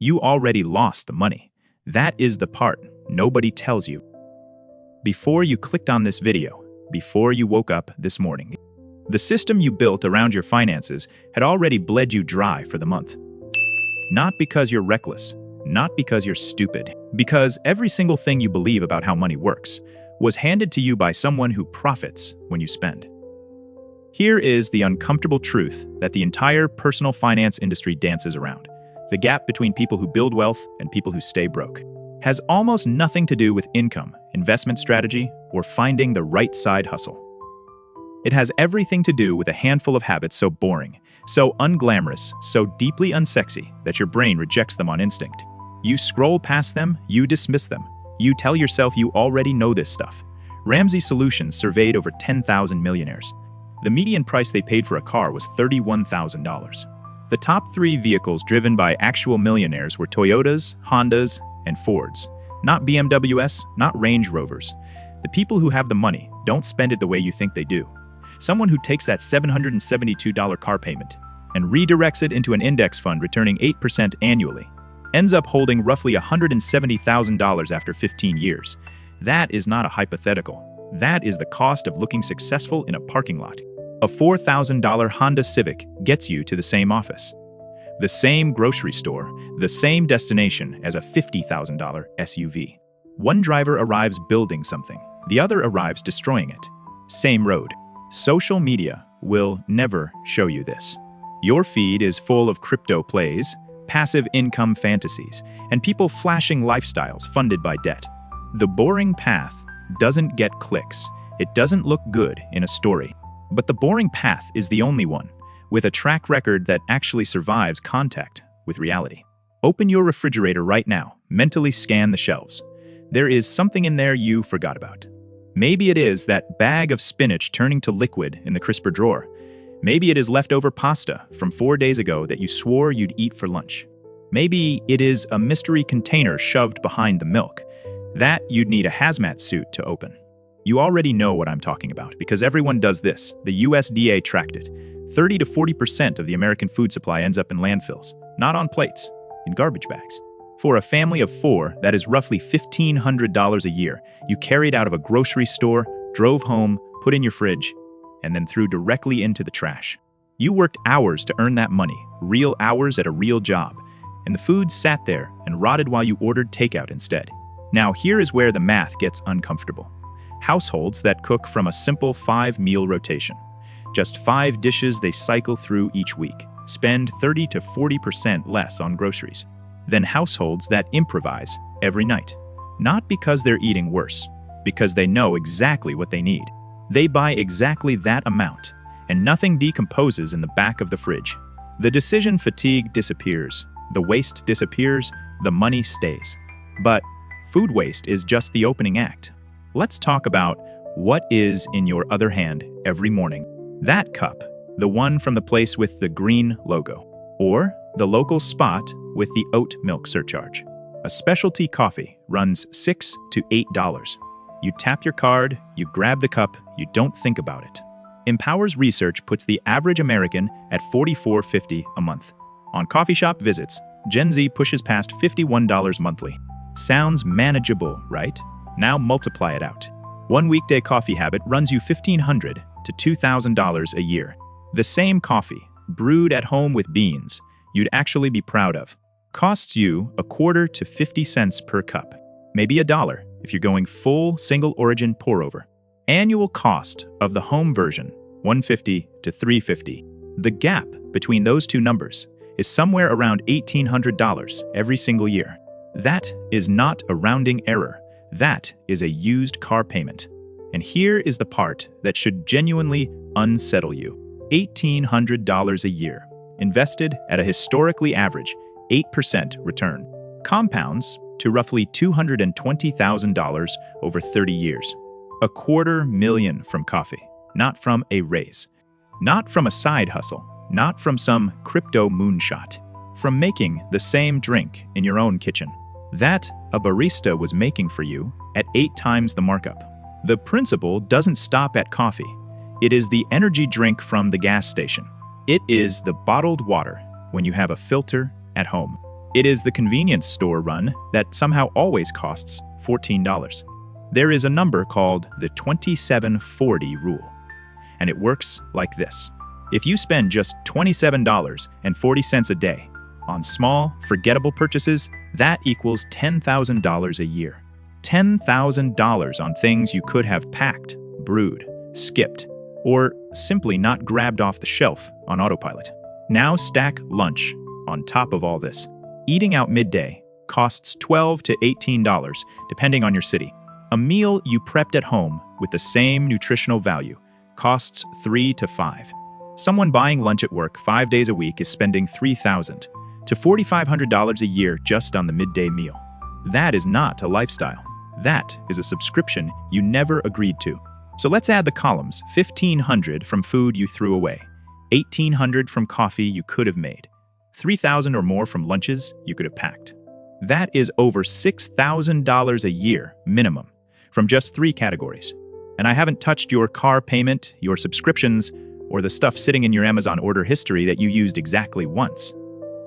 You already lost the money. That is the part nobody tells you. Before you clicked on this video, before you woke up this morning, the system you built around your finances had already bled you dry for the month. Not because you're reckless, not because you're stupid, because every single thing you believe about how money works was handed to you by someone who profits when you spend. Here is the uncomfortable truth that the entire personal finance industry dances around. The gap between people who build wealth and people who stay broke has almost nothing to do with income, investment strategy, or finding the right side hustle. It has everything to do with a handful of habits so boring, so unglamorous, so deeply unsexy that your brain rejects them on instinct. You scroll past them, you dismiss them. You tell yourself you already know this stuff. Ramsey Solutions surveyed over 10,000 millionaires. The median price they paid for a car was $31,000. The top 3 vehicles driven by actual millionaires were Toyotas, Hondas, and Fords. Not BMWs, not Range Rovers. The people who have the money don't spend it the way you think they do. Someone who takes that $772 car payment and redirects it into an index fund returning 8% annually ends up holding roughly $170,000 after 15 years. That is not a hypothetical. That is the cost of looking successful in a parking lot. A $4,000 Honda Civic gets you to the same office, the same grocery store, the same destination as a $50,000 SUV. One driver arrives building something, the other arrives destroying it. Same road. Social media will never show you this. Your feed is full of crypto plays, passive income fantasies, and people flashing lifestyles funded by debt. The boring path doesn't get clicks. It doesn't look good in a story. But the boring path is the only one, with a track record that actually survives contact with reality. Open your refrigerator right now, mentally scan the shelves. There is something in there you forgot about. Maybe it is that bag of spinach turning to liquid in the crisper drawer. Maybe it is leftover pasta from 4 days ago that you swore you'd eat for lunch. Maybe it is a mystery container shoved behind the milk. That you'd need a hazmat suit to open. You already know what I'm talking about because everyone does this. The USDA tracked it. 30 to 40% of the American food supply ends up in landfills, not on plates, in garbage bags. For a family of 4, that is roughly $1,500 a year. You carried out of a grocery store, drove home, put in your fridge, and then threw directly into the trash. You worked hours to earn that money, real hours at a real job, and the food sat there and rotted while you ordered takeout instead. Now here is where the math gets uncomfortable. Households that cook from a simple 5-meal rotation. Just 5 dishes they cycle through each week, spend 30 to 40% less on groceries than households that improvise every night. Not because they're eating worse, because they know exactly what they need. They buy exactly that amount, and nothing decomposes in the back of the fridge. The decision fatigue disappears, the waste disappears, the money stays. But food waste is just the opening act. Let's talk about what is in your other hand every morning. That cup, the one from the place with the green logo, or the local spot with the oat milk surcharge. A specialty coffee runs $6 to $8. You tap your card, you grab the cup, you don't think about it. Empower's research puts the average American at $44.50 a month. On coffee shop visits, Gen Z pushes past $51 monthly. Sounds manageable, right? Now multiply it out. One weekday coffee habit runs you $1,500 to $2,000 a year. The same coffee, brewed at home with beans you'd actually be proud of, costs you a quarter to 50 cents per cup. Maybe $1 if you're going full single origin pour over. Annual cost of the home version, $150 to $350. The gap between those two numbers is somewhere around $1,800 every single year. That is not a rounding error. That is a used car payment. And here is the part that should genuinely unsettle you. $1,800 a year, invested at a historically average 8% return, compounds to roughly $220,000 over 30 years. $250,000 from coffee, not from a raise, not from a side hustle, not from some crypto moonshot, from making the same drink in your own kitchen that a barista was making for you at 8 times the markup. The principle doesn't stop at coffee. It is the energy drink from the gas station. It is the bottled water when you have a filter at home. It is the convenience store run that somehow always costs $14. There is a number called the 2740 rule, and it works like this. If you spend just $27.40 a day on small, forgettable purchases, that equals $10,000 a year. $10,000 on things you could have packed, brewed, skipped, or simply not grabbed off the shelf on autopilot. Now stack lunch on top of all this. Eating out midday costs $12 to $18, depending on your city. A meal you prepped at home with the same nutritional value costs $3 to $5. Someone buying lunch at work 5 days a week is spending $3,000 to $4,500 a year just on the midday meal. That is not a lifestyle. That is a subscription you never agreed to. So let's add the columns. $1,500 from food you threw away, $1,800 from coffee you could have made, $3,000 or more from lunches you could have packed. That is over $6,000 a year minimum from just 3 categories. And I haven't touched your car payment, your subscriptions, or the stuff sitting in your Amazon order history that you used exactly once.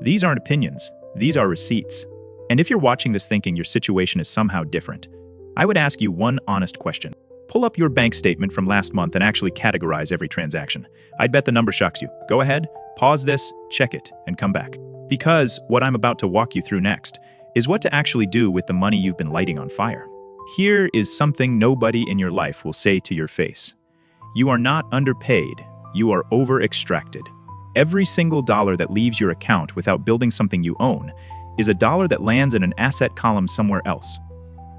These aren't opinions, these are receipts. And if you're watching this thinking your situation is somehow different, I would ask you one honest question. Pull up your bank statement from last month and actually categorize every transaction. I'd bet the number shocks you. Go ahead, pause this, check it, and come back. Because what I'm about to walk you through next is what to actually do with the money you've been lighting on fire. Here is something nobody in your life will say to your face. You are not underpaid, you are over-extracted. Every single dollar that leaves your account without building something you own is a dollar that lands in an asset column somewhere else.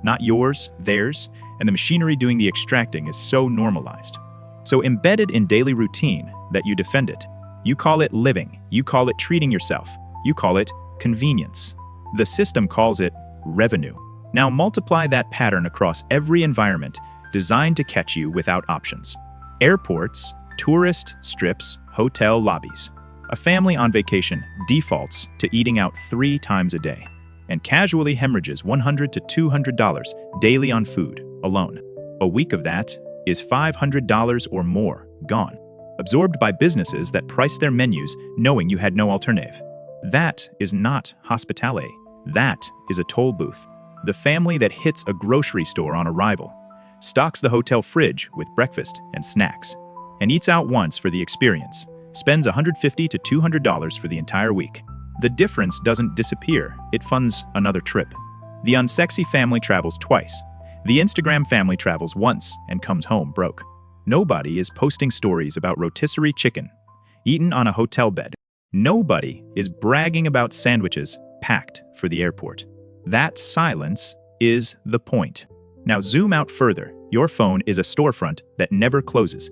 Not yours, theirs, and the machinery doing the extracting is so normalized. So embedded in daily routine that you defend it. You call it living, you call it treating yourself, you call it convenience. The system calls it revenue. Now multiply that pattern across every environment designed to catch you without options. Airports, tourist strips, hotel lobbies. A family on vacation defaults to eating out 3 times a day and casually hemorrhages $100 to $200 daily on food alone. A week of that is $500 or more gone, absorbed by businesses that price their menus knowing you had no alternative. That is not hospitality. That is a toll booth. The family that hits a grocery store on arrival, stocks the hotel fridge with breakfast and snacks, and eats out once for the experience, spends $150 to $200 for the entire week. The difference doesn't disappear, it funds another trip. The unsexy family travels twice. The Instagram family travels once and comes home broke. Nobody is posting stories about rotisserie chicken eaten on a hotel bed. Nobody is bragging about sandwiches packed for the airport. That silence is the point. Now zoom out further. Your phone is a storefront that never closes.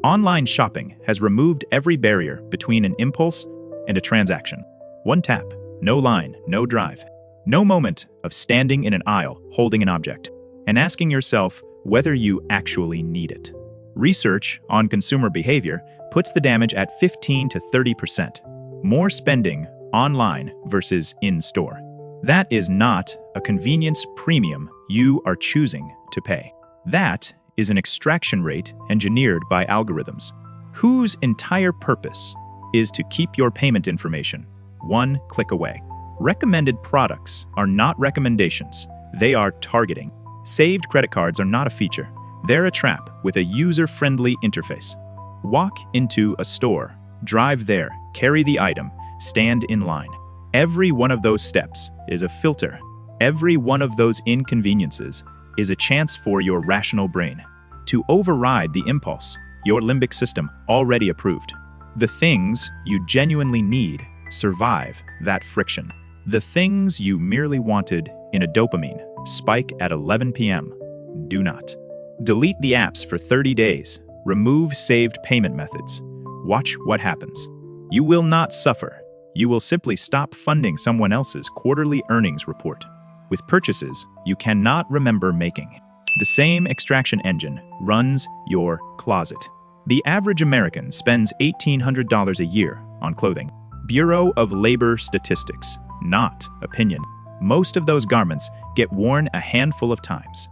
Online shopping has removed every barrier between an impulse and a transaction. One tap, no line, no drive, no moment of standing in an aisle holding an object and asking yourself whether you actually need it. Research on consumer behavior puts the damage at 15 to 30%. More spending online versus in-store. That is not a convenience premium you are choosing to pay. That is an extraction rate engineered by algorithms, whose entire purpose is to keep your payment information one click away. Recommended products are not recommendations, they are targeting. Saved credit cards are not a feature, they're a trap with a user-friendly interface. Walk into a store, drive there, carry the item, stand in line. Every one of those steps is a filter. Every one of those inconveniences is a chance for your rational brain to override the impulse your limbic system already approved. The things you genuinely need survive that friction. The things you merely wanted in a dopamine spike at 11 p.m. do not. Delete the apps for 30 days. Remove saved payment methods. Watch what happens. You will not suffer. You will simply stop funding someone else's quarterly earnings report with purchases you cannot remember making. The same extraction engine runs your closet. The average American spends $1,800 a year on clothing. Bureau of Labor Statistics, not opinion. Most of those garments get worn a handful of times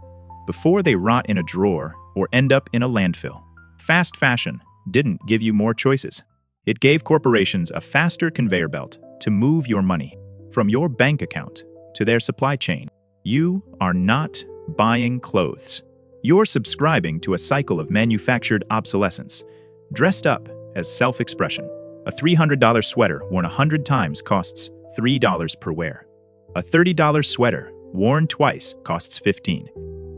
before they rot in a drawer or end up in a landfill. Fast fashion didn't give you more choices. It gave corporations a faster conveyor belt to move your money. From your bank account to their supply chain, you are not buying clothes. You're subscribing to a cycle of manufactured obsolescence, dressed up as self-expression. A $300 sweater worn 100 times costs $3 per wear. A $30 sweater worn twice costs $15.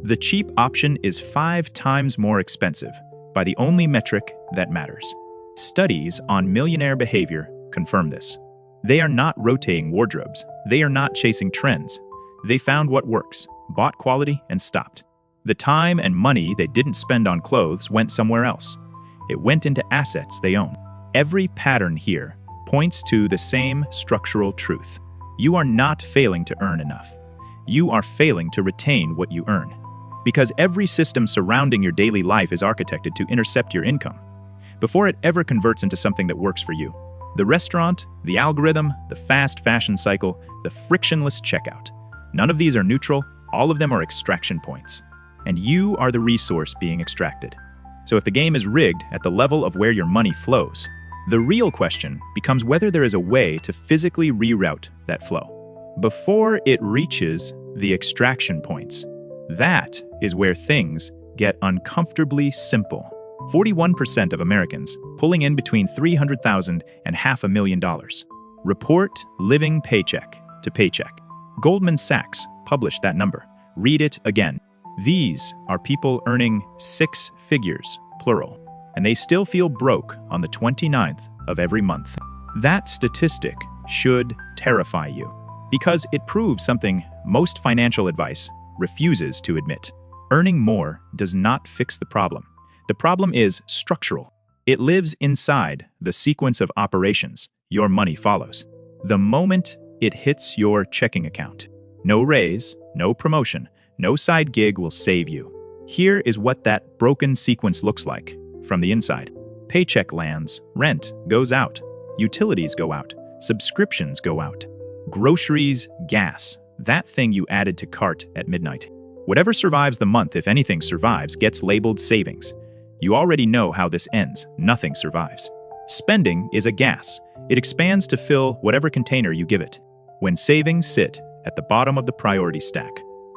The cheap option is 5 times more expensive by the only metric that matters. Studies on millionaire behavior confirm this. They are not rotating wardrobes. They are not chasing trends. They found what works, bought quality, and stopped. The time and money they didn't spend on clothes went somewhere else. It went into assets they own. Every pattern here points to the same structural truth. You are not failing to earn enough. You are failing to retain what you earn. Because every system surrounding your daily life is architected to intercept your income before it ever converts into something that works for you. The restaurant, the algorithm, the fast fashion cycle, the frictionless checkout. None of these are neutral, all of them are extraction points. And you are the resource being extracted. So if the game is rigged at the level of where your money flows, the real question becomes whether there is a way to physically reroute that flow before it reaches the extraction points. That is where things get uncomfortably simple. 41% of Americans pulling in between $300,000 and $500,000 report living paycheck to paycheck. Goldman Sachs published that number. Read it again. These are people earning 6 figures, plural, and they still feel broke on the 29th of every month. That statistic should terrify you because it proves something most financial advice refuses to admit. Earning more does not fix the problem. The problem is structural. It lives inside the sequence of operations your money follows. The moment it hits your checking account, no raise, no promotion, no side gig will save you. Here is what that broken sequence looks like from the inside. Paycheck lands, rent goes out, utilities go out, subscriptions go out, groceries, gas, that thing you added to cart at midnight. Whatever survives the month, if anything survives, gets labeled savings. You already know how this ends. Nothing survives. Spending is a gas. It expands to fill whatever container you give it. When savings sit at the bottom of the priority stack,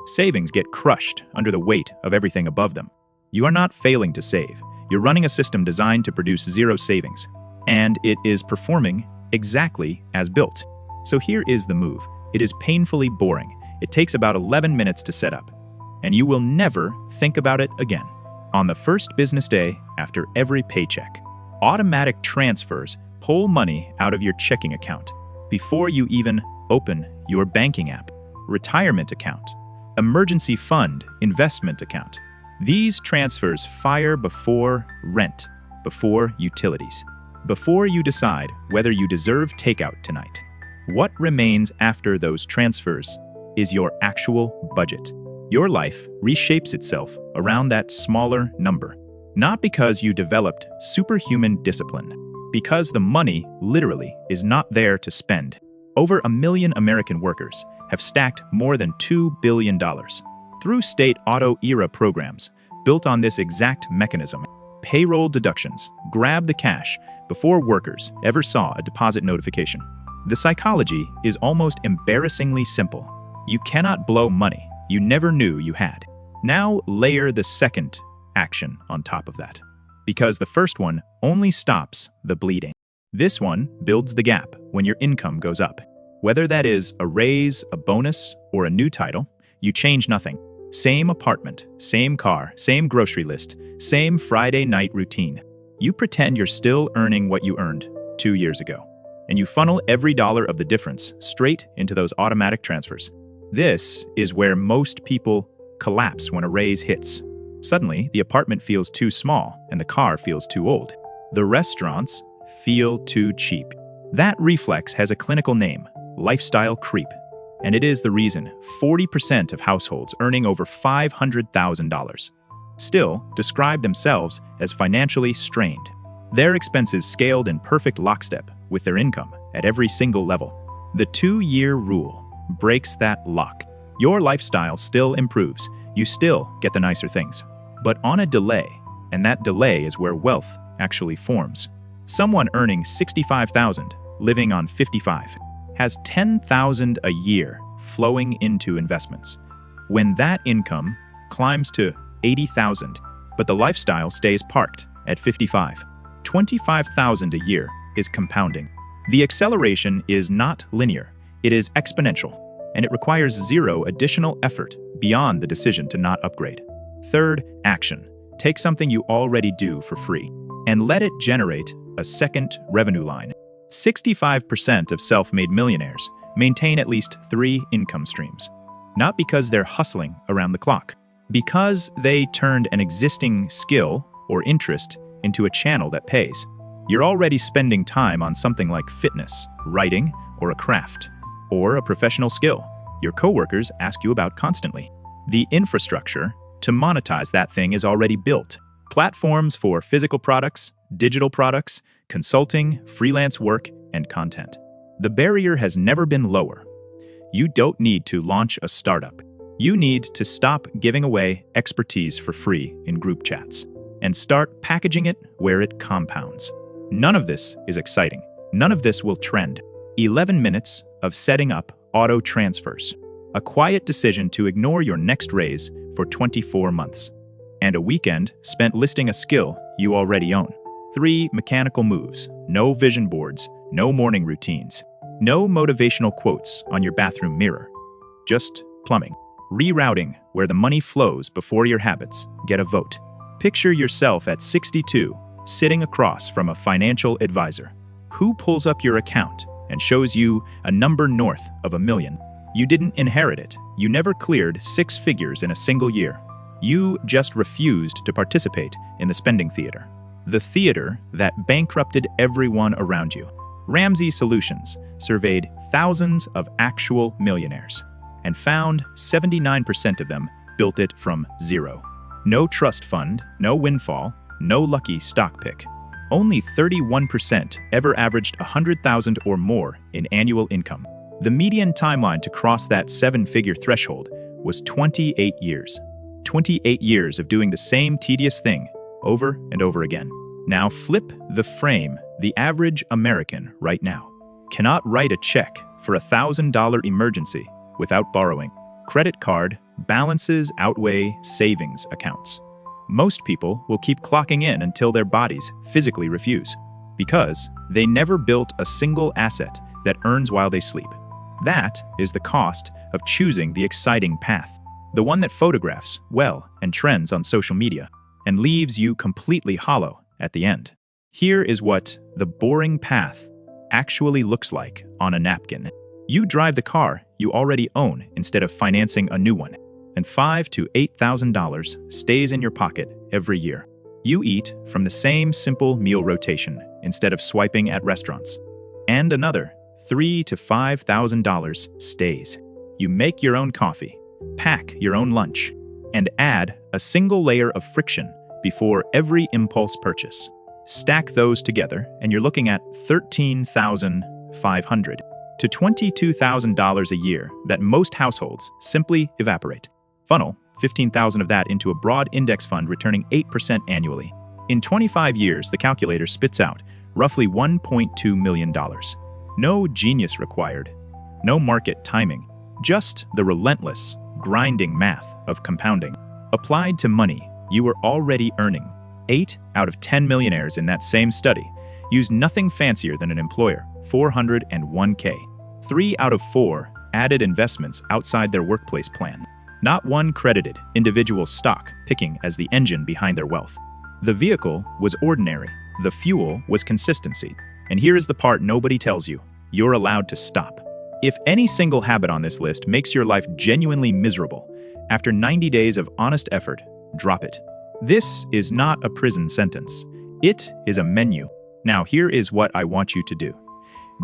savings get crushed under the weight of everything above them. You are not failing to save. You're running a system designed to produce zero savings, and it is performing exactly as built. So here is the move. It is painfully boring. It takes about 11 minutes to set up, and you will never think about it again. On the first business day after every paycheck, automatic transfers pull money out of your checking account before you even open your banking app, retirement account, emergency fund, investment account. These transfers fire before rent, before utilities, before you decide whether you deserve takeout tonight. What remains after those transfers is your actual budget. Your life reshapes itself around that smaller number, not because you developed superhuman discipline, because the money literally is not there to spend. Over 1 million American workers have stacked more than $2 billion through state auto-era programs built on this exact mechanism. Payroll deductions grab the cash before workers ever saw a deposit notification. The psychology is almost embarrassingly simple. You cannot blow money you never knew you had. Now layer the second action on top of that, because the first one only stops the bleeding. This one builds the gap when your income goes up. Whether that is a raise, a bonus, or a new title, you change nothing. Same apartment, same car, same grocery list, same Friday night routine. You pretend you're still earning what you earned 2 years ago, and you funnel every dollar of the difference straight into those automatic transfers. This is where most people collapse when a raise hits. Suddenly, the apartment feels too small and the car feels too old. The restaurants feel too cheap. That reflex has a clinical name, lifestyle creep, and it is the reason 40% of households earning over $500,000 still describe themselves as financially strained. Their expenses scaled in perfect lockstep with their income at every single level. The 2-year rule breaks that lock. Your lifestyle still improves. You still get the nicer things, but on a delay, and that delay is where wealth actually forms. Someone earning $65,000 living on $55,000 has $10,000 a year flowing into investments. When that income climbs to $80,000, but the lifestyle stays parked at 55, $25,000 a year is compounding. The acceleration is not linear, it is exponential, and it requires zero additional effort beyond the decision to not upgrade. Third, action. Take something you already do for free and let it generate a second revenue line. 65% of self-made millionaires maintain at least 3 income streams, not because they're hustling around the clock, because they turned an existing skill or interest into a channel that pays. You're already spending time on something like fitness, writing, or a craft, or a professional skill your coworkers ask you about constantly. The infrastructure to monetize that thing is already built. Platforms for physical products, digital products, consulting, freelance work, and content. The barrier has never been lower. You don't need to launch a startup. You need to stop giving away expertise for free in group chats and start packaging it where it compounds. None of this is exciting. None of this will trend. 11 minutes of setting up auto transfers, a quiet decision to ignore your next raise for 24 months, and a weekend spent listing a skill you already own. 3 mechanical moves, no vision boards, no morning routines, no motivational quotes on your bathroom mirror, just plumbing. Rerouting where the money flows before your habits get a vote. Picture yourself at 62, sitting across from a financial advisor who pulls up your account and shows you a number north of $1 million. You didn't inherit it. You never cleared 6 figures in a single year. You just refused to participate in the spending theater. The theater that bankrupted everyone around you. Ramsey Solutions surveyed thousands of actual millionaires and found 79% of them built it from zero. No trust fund, no windfall, no lucky stock pick. Only 31% ever averaged $100,000 or more in annual income. The median timeline to cross that 7-figure threshold was 28 years. 28 years of doing the same tedious thing over and over again. Now flip the frame. The average American right now cannot write a check for a $1,000 emergency without borrowing. Credit card balances outweigh savings accounts. Most people will keep clocking in until their bodies physically refuse, because they never built a single asset that earns while they sleep. That is the cost of choosing the exciting path, the one that photographs well and trends on social media, and leaves you completely hollow at the end. Here is what the boring path actually looks like on a napkin. You drive the car you already own instead of financing a new one, and $5,000 to $8,000 stays in your pocket every year. You eat from the same simple meal rotation instead of swiping at restaurants, and another $3,000 to $5,000 stays. You make your own coffee, pack your own lunch, and add a single layer of friction before every impulse purchase. Stack those together, and you're looking at $13,500 to $22,000 a year that most households simply evaporate. Funnel $15,000 of that into a broad index fund returning 8% annually. In 25 years, the calculator spits out roughly $1.2 million. No genius required, no market timing, just the relentless, grinding math of compounding. Applied to money you were already earning. 8 out of 10 millionaires in that same study used nothing fancier than an employer, 401k. 3 out of 4 added investments outside their workplace plan. Not one credited individual stock picking as the engine behind their wealth. The vehicle was ordinary. The fuel was consistency. And here is the part nobody tells you. You're allowed to stop. If any single habit on this list makes your life genuinely miserable, after 90 days of honest effort, drop it. This is not a prison sentence. It is a menu. Now here is what I want you to do.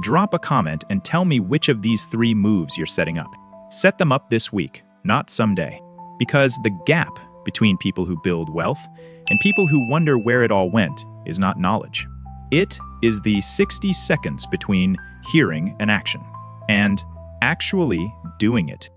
Drop a comment and tell me which of these 3 moves you're setting up. Set them up this week, not someday. Because the gap between people who build wealth and people who wonder where it all went is not knowledge. It is the 60 seconds between hearing an action and actually doing it.